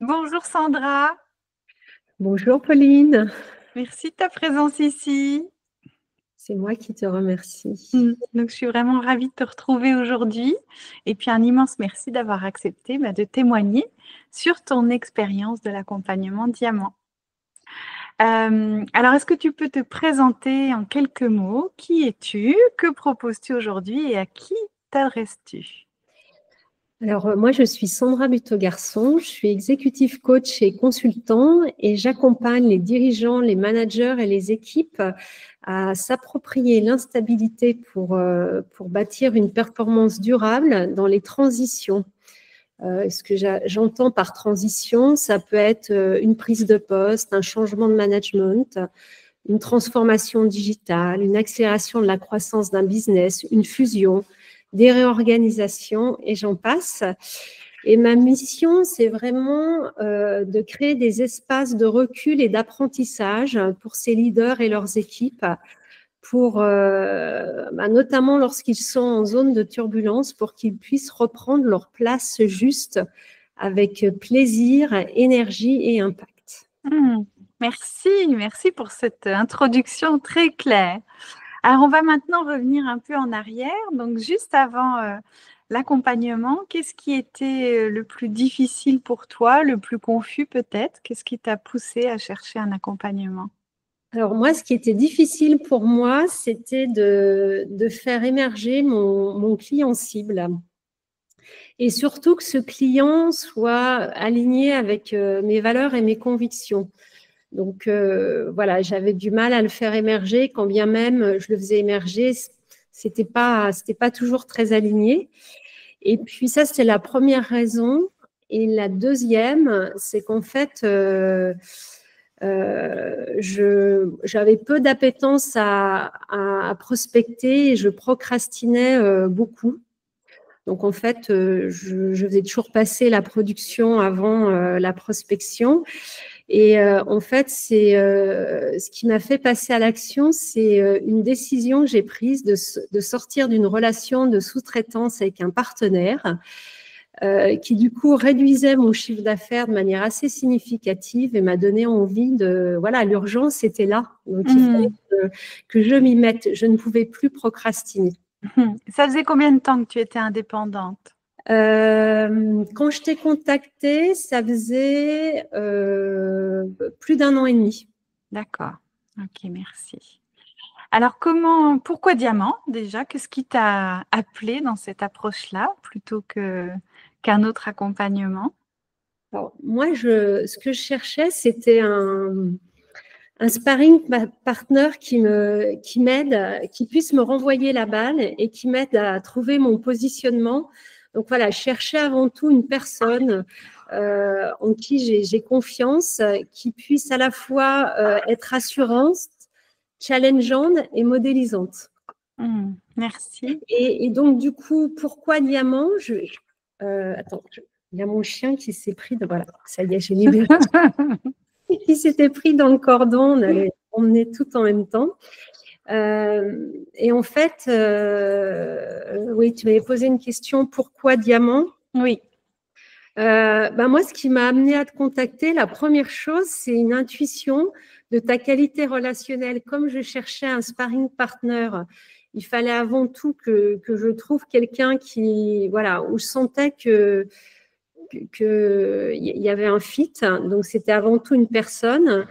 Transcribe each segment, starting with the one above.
Bonjour Sandra, Bonjour Pauline, merci de ta présence ici. c'est moi qui te remercie. Donc, je suis vraiment ravie de te retrouver aujourd'hui. Et puis, un immense merci d'avoir accepté de témoigner sur ton expérience de l'accompagnement diamant. Alors, est-ce que tu peux te présenter en quelques mots? Qui es-tu? Que proposes-tu aujourd'hui et à qui t'adresses-tu? Alors moi je suis Sandra Buteau-Garçon, je suis executive coach et consultant et j'accompagne les dirigeants, les managers et les équipes à s'approprier l'instabilité pour bâtir une performance durable dans les transitions. Ce que j'entends par transition, ça peut être une prise de poste, un changement de management, une transformation digitale, une accélération de la croissance d'un business, une fusion, des réorganisations et j'en passe. Et ma mission, c'est vraiment de créer des espaces de recul et d'apprentissage pour ces leaders et leurs équipes, pour notamment lorsqu'ils sont en zone de turbulence, pour qu'ils puissent reprendre leur place juste avec plaisir, énergie et impact. Hmm, merci pour cette introduction très claire. Alors, on va maintenant revenir un peu en arrière. Donc, juste avant l'accompagnement, qu'est-ce qui était le plus difficile pour toi, le plus confus peut-être? Qu'est-ce qui t'a poussé à chercher un accompagnement? Alors moi, ce qui était difficile pour moi, c'était de faire émerger mon client cible et surtout que ce client soit aligné avec mes valeurs et mes convictions. Donc voilà, j'avais du mal à le faire émerger, quand bien même je le faisais émerger, c'était pas toujours très aligné. Et puis ça, c'était la première raison. Et la deuxième, c'est qu'en fait, j'avais peu d'appétence à prospecter et je procrastinais beaucoup. Donc en fait, je faisais toujours passer la production avant la prospection. Et en fait, c'est ce qui m'a fait passer à l'action, c'est une décision que j'ai prise de sortir d'une relation de sous-traitance avec un partenaire qui du coup réduisait mon chiffre d'affaires de manière assez significative et m'a donné envie de, voilà, l'urgence était là. Donc il Hmm, fallait que je m'y mette. Je ne pouvais plus procrastiner. Ça faisait combien de temps que tu étais indépendante? Quand je t'ai contacté, ça faisait plus d'un an et demi. D'accord. Ok, merci. Alors, pourquoi diamant déjà? Qu'est-ce qui t'a appelé dans cette approche-là plutôt qu'un autre accompagnement? Alors, moi, ce que je cherchais, c'était un sparring partner qui m'aide, qui puisse me renvoyer la balle et qui m'aide à trouver mon positionnement. Donc voilà, je cherchais avant tout une personne en qui j'ai confiance, qui puisse à la fois être rassurante, challengeante et modélisante. Merci. Et donc, du coup, pourquoi diamant attends, il y a mon chien qui s'est pris. Voilà, ça y est, j'ai libéré. Qui s'était pris dans le cordon, on allait emmener tout en même temps. Et en fait, oui, tu m'avais posé une question, pourquoi diamant? Oui. Moi, ce qui m'a amené à te contacter, la première chose, c'est une intuition de ta qualité relationnelle. Comme je cherchais un sparring partner, il fallait avant tout que je trouve quelqu'un qui, voilà, où je sentais que il y avait un fit. Donc, c'était avant tout une personne.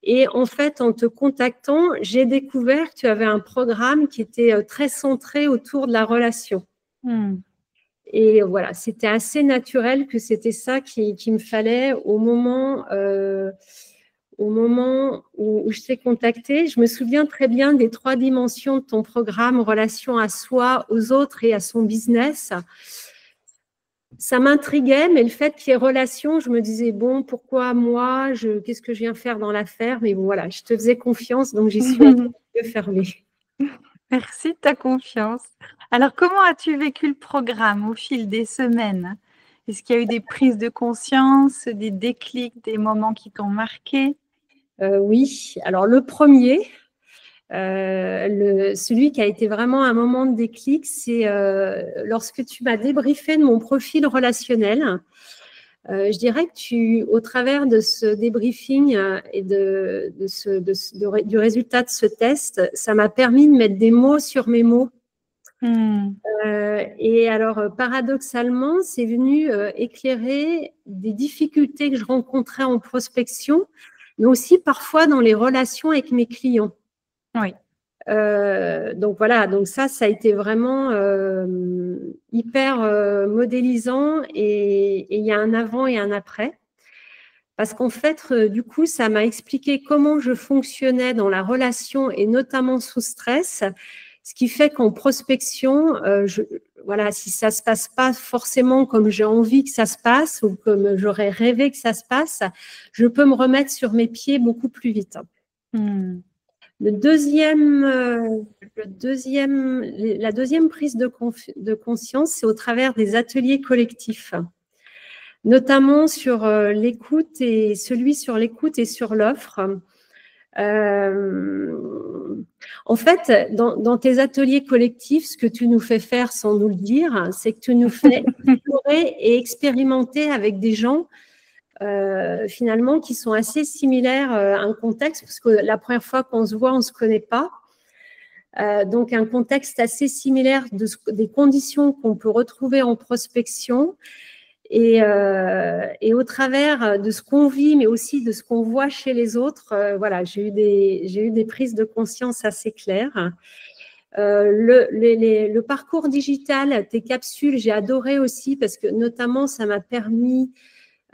Et en fait, en te contactant, j'ai découvert que tu avais un programme qui était très centré autour de la relation. Hmm. Et voilà, c'était assez naturel que c'était ça qui me fallait au moment où je t'ai contacté. Je me souviens très bien des 3 dimensions de ton programme, relation à soi, aux autres et à son business. Ça m'intriguait, mais le fait qu'il y ait relation, je me disais, bon, pourquoi moi, qu'est-ce que je viens faire dans l'affaire? Mais bon, voilà, je te faisais confiance, donc j'y suis allée les yeux fermés. Merci de ta confiance. Alors, comment as-tu vécu le programme au fil des semaines? Est-ce qu'il y a eu des prises de conscience, des déclics, des moments qui t'ont marqué? Oui, alors le premier, celui qui a été vraiment un moment de déclic, c'est lorsque tu m'as débriefé de mon profil relationnel. Je dirais que au travers de ce débriefing et du résultat de ce test, ça m'a permis de mettre des mots sur mes mots. Et alors, paradoxalement, c'est venu éclairer des difficultés que je rencontrais en prospection, mais aussi parfois dans les relations avec mes clients. Oui. Donc voilà, donc ça a été vraiment hyper modélisant et il y a un avant et un après. Parce qu'en fait, du coup, ça m'a expliqué comment je fonctionnais dans la relation et notamment sous stress, ce qui fait qu'en prospection, voilà, si ça se passe pas forcément comme j'ai envie que ça se passe ou comme j'aurais rêvé que ça se passe, je peux me remettre sur mes pieds beaucoup plus vite. La deuxième prise de conscience, c'est au travers des ateliers collectifs, notamment sur l'écoute et sur l'offre. En fait, dans tes ateliers collectifs, ce que tu nous fais faire sans nous le dire, c'est que tu nous fais explorer et expérimenter avec des gens finalement qui sont assez similaires à un contexte, parce que la première fois qu'on se voit, on ne se connaît pas. Donc, un contexte assez similaire des conditions qu'on peut retrouver en prospection. Et au travers de ce qu'on vit, mais aussi de ce qu'on voit chez les autres, voilà, j'ai eu des prises de conscience assez claires. Le parcours digital, tes capsules, j'ai adoré aussi parce que notamment, ça m'a permis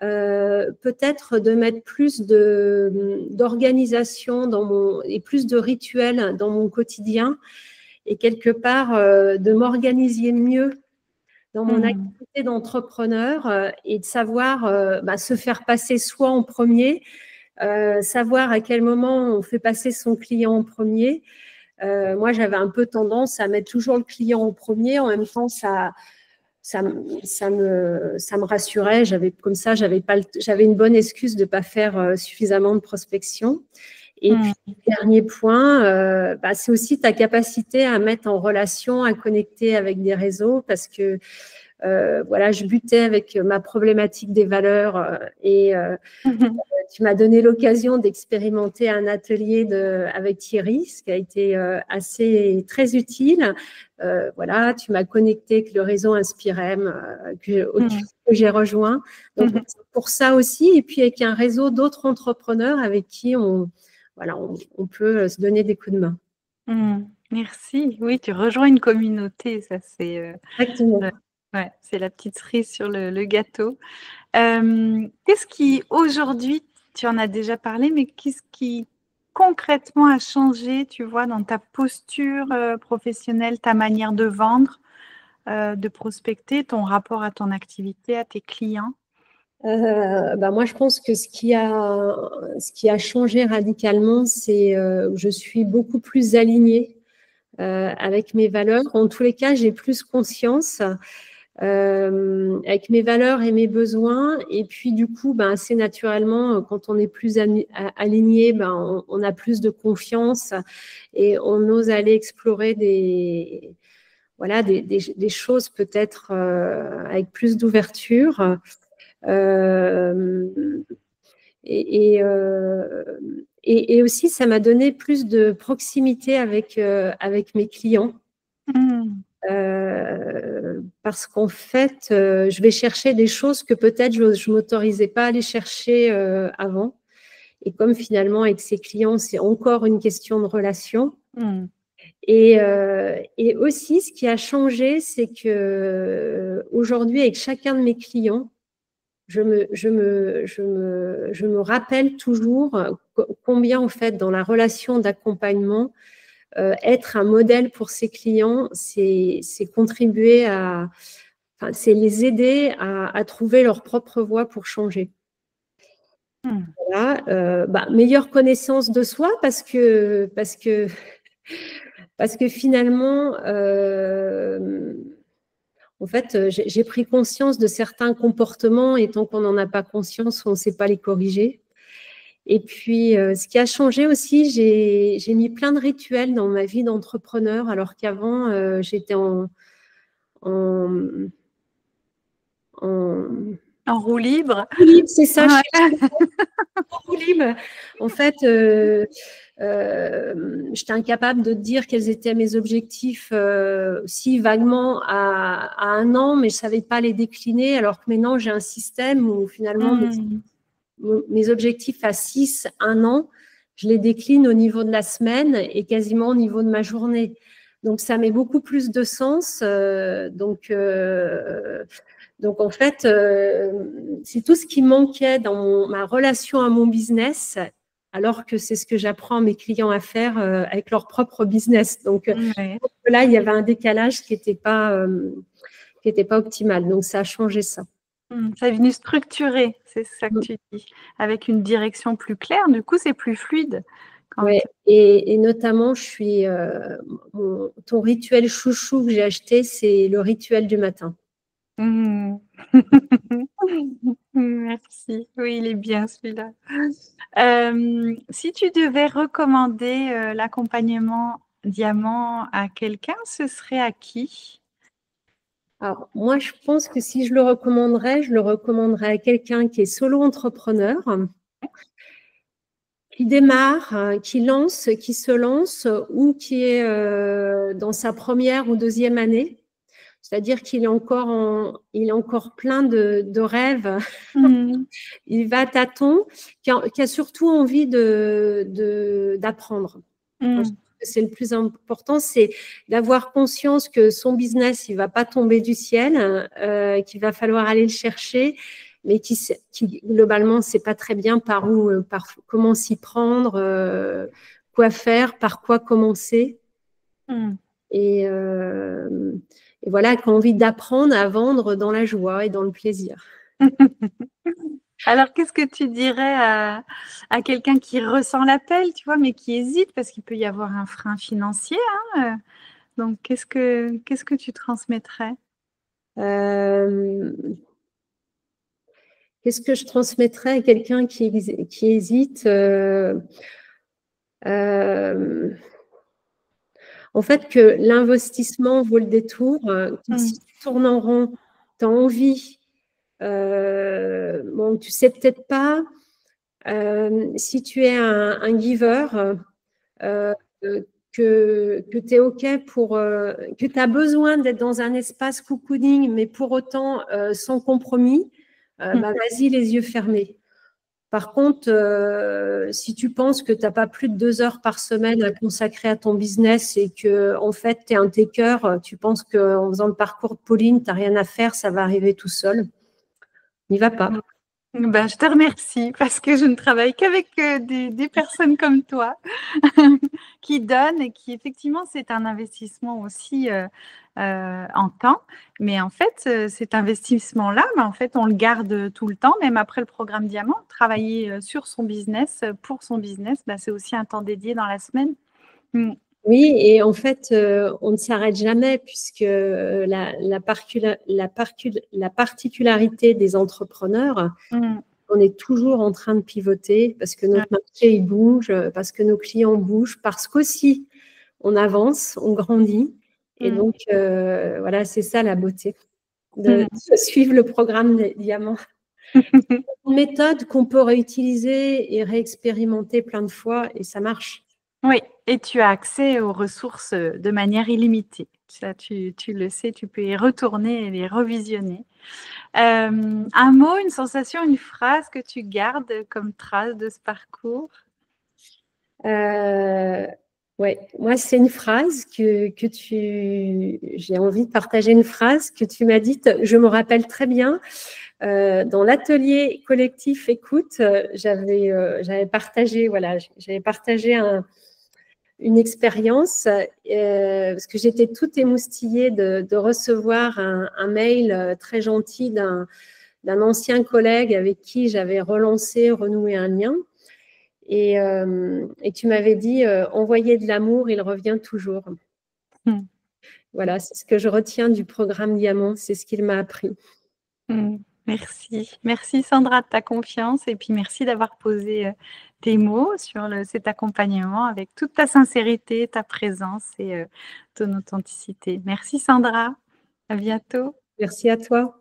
peut-être de mettre plus d'organisation et plus de rituels dans mon quotidien et quelque part de m'organiser mieux dans mon activité d'entrepreneur et de savoir se faire passer soi en premier, savoir à quel moment on fait passer son client en premier. Moi, j'avais un peu tendance à mettre toujours le client en premier. En même temps, ça me rassurait. J'avais une bonne excuse de ne pas faire suffisamment de prospection. Et puis, dernier point, c'est aussi ta capacité à mettre en relation, à connecter avec des réseaux parce que voilà, je butais avec ma problématique des valeurs et tu m'as donné l'occasion d'expérimenter un atelier avec Thierry, ce qui a été très utile. Voilà, tu m'as connecté avec le réseau Inspirem que j'ai rejoint. Donc, pour ça aussi, et puis avec un réseau d'autres entrepreneurs avec qui on peut se donner des coups de main. Merci. Oui, tu rejoins une communauté, ça c'est Exactement. Ouais, c'est la petite cerise sur le gâteau. Qu'est-ce qui, aujourd'hui, tu en as déjà parlé, mais qu'est-ce qui concrètement a changé, tu vois, dans ta posture professionnelle, ta manière de vendre, de prospecter, ton rapport à ton activité, à tes clients? Moi, je pense que ce qui a changé radicalement, c'est je suis beaucoup plus alignée avec mes valeurs. En tous les cas, j'ai plus conscience avec mes valeurs et mes besoins. Et puis, du coup, assez naturellement, quand on est plus aligné, on a plus de confiance et on ose aller explorer des choses peut-être avec plus d'ouverture. Et aussi, ça m'a donné plus de proximité avec mes clients. Parce qu'en fait, je vais chercher des choses que peut-être je ne m'autorisais pas à aller chercher avant. Et comme finalement, avec ces clients, c'est encore une question de relation. Et aussi, ce qui a changé, c'est que aujourd'hui, avec chacun de mes clients, je me rappelle toujours combien, en fait, dans la relation d'accompagnement, être un modèle pour ses clients, c'est contribuer c'est les aider à trouver leur propre voie pour changer. Voilà, meilleure connaissance de soi parce que finalement, en fait, j'ai pris conscience de certains comportements et tant qu'on n'en a pas conscience, on ne sait pas les corriger. Et puis, ce qui a changé aussi, j'ai mis plein de rituels dans ma vie d'entrepreneur, alors qu'avant, j'étais en En roue libre. roue libre, c'est ça, je Ouais. suis en roue libre. En fait, j'étais incapable de dire quels étaient mes objectifs si vaguement à 1 an, mais je ne savais pas les décliner, alors que maintenant j'ai un système où finalement mes objectifs à 6, 1 an, je les décline au niveau de la semaine et quasiment au niveau de ma journée. Donc, ça met beaucoup plus de sens. Donc, en fait, c'est tout ce qui manquait dans ma relation à mon business, alors que c'est ce que j'apprends à mes clients à faire avec leur propre business. Donc, Ouais. là, il y avait un décalage qui n'était pas optimal. Donc, ça a changé ça. Ça est venu structurer, c'est ça que tu dis, avec une direction plus claire. Du coup, c'est plus fluide. Ouais, et notamment, ton rituel chouchou que j'ai acheté, c'est le rituel du matin. Merci. Oui, il est bien celui-là. Si tu devais recommander l'accompagnement diamant à quelqu'un, ce serait à qui? Alors, moi, je pense que si je le recommanderais à quelqu'un qui est solo-entrepreneur, qui démarre, qui se lance ou qui est dans sa première ou deuxième année. C'est-à-dire qu'il est encore plein de rêves. Il va à tâtons, qui a surtout envie d'apprendre. C'est le plus important, c'est d'avoir conscience que son business, il ne va pas tomber du ciel, qu'il va falloir aller le chercher, mais qui globalement ne sait pas très bien comment s'y prendre, quoi faire, par quoi commencer. Et voilà, qui a envie d'apprendre à vendre dans la joie et dans le plaisir. Alors, qu'est-ce que tu dirais à quelqu'un qui ressent l'appel, tu vois, mais qui hésite parce qu'il peut y avoir un frein financier, hein, donc, qu'est-ce que tu transmettrais? Qu'est-ce que je transmettrais à quelqu'un qui hésite en fait, que l'investissement vaut le détour. Si tu tournes en rond, tu as envie, bon, tu ne sais peut-être pas, si tu es un giver, que tu es OK que tu as besoin d'être dans un espace cocooning, mais pour autant sans compromis, vas-y les yeux fermés. Par contre, si tu penses que tu n'as pas plus de 2 heures par semaine à consacrer à ton business et que en fait tu es un taker, tu penses qu'en faisant le parcours de Pauline, tu n'as rien à faire, ça va arriver tout seul. N'y va pas. Je te remercie parce que je ne travaille qu'avec des personnes comme toi qui donnent et qui effectivement c'est un investissement aussi en temps, mais en fait cet investissement-là, en fait on le garde tout le temps, même après le programme Diamant. Travailler sur son business, pour son business, c'est aussi un temps dédié dans la semaine. Oui, et en fait, on ne s'arrête jamais puisque la particularité des entrepreneurs, on est toujours en train de pivoter parce que notre marché il bouge, parce que nos clients bougent, parce qu'aussi on avance, on grandit. Et donc, voilà, c'est ça la beauté de suivre le programme des diamants. Une méthode qu'on peut réutiliser et réexpérimenter plein de fois et ça marche. Oui, et tu as accès aux ressources de manière illimitée. Ça, tu le sais, tu peux y retourner et les revisionner. Un mot, une sensation, une phrase que tu gardes comme trace de ce parcours? Ouais, moi, c'est une phrase j'ai envie de partager une phrase que tu m'as dite. Je me rappelle très bien. Dans l'atelier collectif écoute, j'avais partagé une expérience parce que j'étais toute émoustillée de recevoir un mail très gentil d'un ancien collègue avec qui j'avais renoué un lien. Et tu m'avais dit envoyer de l'amour, il revient toujours. Voilà, c'est ce que je retiens du programme Diamant, c'est ce qu'il m'a appris. Merci. Merci Sandra de ta confiance et puis merci d'avoir posé tes mots sur cet accompagnement avec toute ta sincérité, ta présence et ton authenticité. Merci Sandra. À bientôt. Merci à toi.